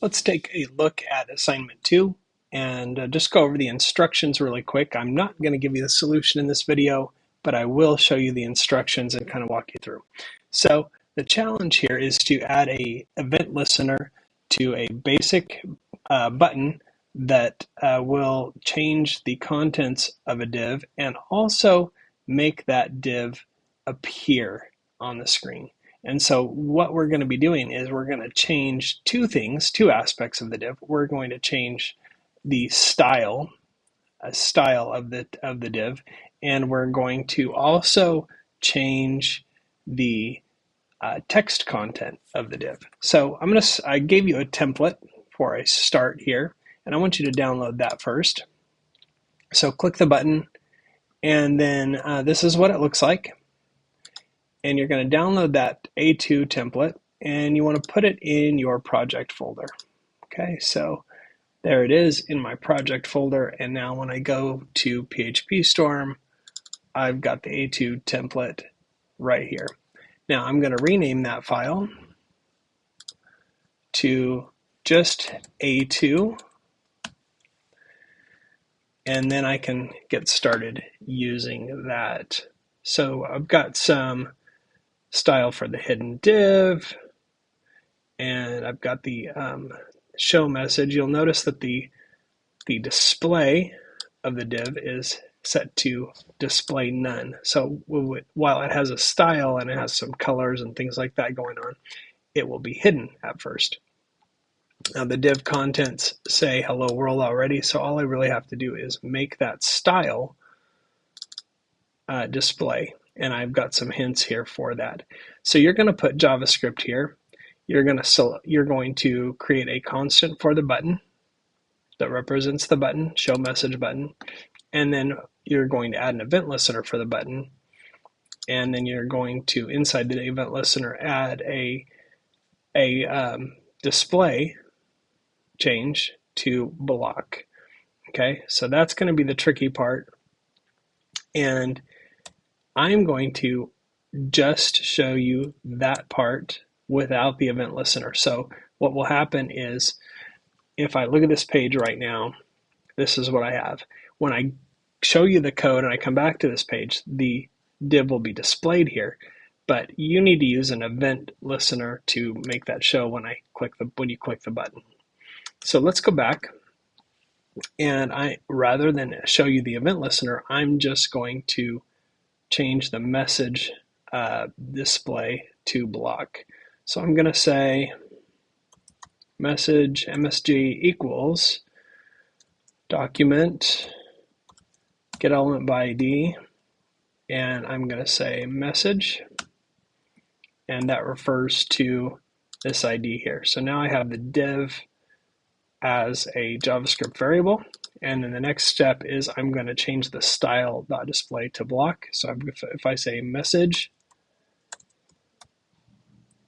Let's take a look at assignment 2 and just go over the instructions really quick. I'm not going to give you the solution in this video, but I will show you the instructions and kind of walk you through. So the challenge here is to add a event listener to a basic button that will change the contents of a div and also make that div appear on the screen. And so what we're going to be doing is we're going to change two things, two aspects of the div. We're going to change the style of the div, and we're going to also change the text content of the div. So I gave you a template for a start here, and I want you to download that first. So click the button, and then this is what it looks like. And you're going to download that A2 template, and you want to put it in your project folder. Okay, so there it is in my project folder, and now when I go to PHP Storm, I've got the A2 template right here. Now I'm going to rename that file to just A2, and then I can get started using that. So I've got some style for the hidden div, and I've got the show message. You'll notice that the display of the div is set to display none. So while it has a style and it has some colors and things like that going on, it will be hidden at first. Now the div contents say hello world already, so all I really have to do is make that style display, and I've got some hints here for that. So you're going to put JavaScript here. You're going to create a constant for the button that represents the button, show message button, and then you're going to add an event listener for the button, and then you're going to, inside the event listener, add a display change to block. Okay, so that's going to be the tricky part, and I'm going to just show you that part without the event listener. So what will happen is, if I look at this page right now, this is what I have. When I show you the code and I come back to this page, the div will be displayed here, but you need to use an event listener to make that show when you click the button. So let's go back, and rather than show you the event listener, I'm just going to change the message display to block. So I'm going to say message MSG equals document get element by ID, and I'm going to say message, and that refers to this ID here. So now I have the div as a JavaScript variable, and then the next step is I'm going to change the style.display to block. So if I say message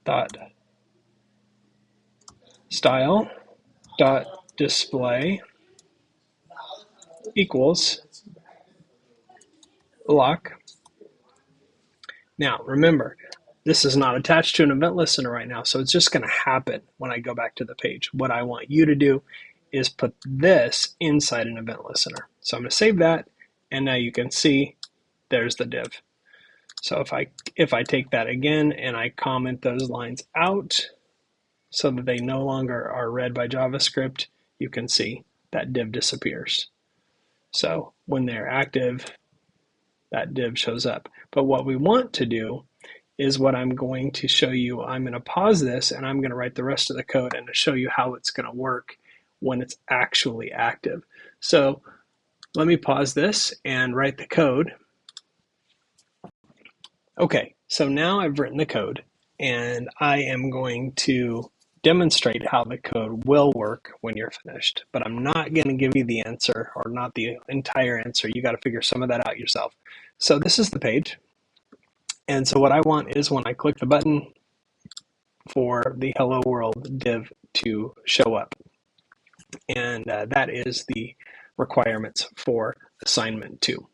dot style dot display equals block. Now remember, this is not attached to an event listener right now, so it's just going to happen when I go back to the page. What I want you to do is put this inside an event listener. So I'm going to save that, and now you can see there's the div. So if I take that again and I comment those lines out so that they no longer are read by JavaScript, you can see that div disappears. So when they're active, that div shows up. But what we want to do is what I'm going to show you. I'm going to pause this, and I'm going to write the rest of the code and to show you how it's going to work when it's actually active. So let me pause this and write the code. Okay, so now I've written the code, and I am going to demonstrate how the code will work when you're finished. But I'm not going to give you the answer, or not the entire answer. You got to figure some of that out yourself. So this is the page. And so what I want is, when I click the button, for the hello world div to show up. And that is the requirements for assignment 2.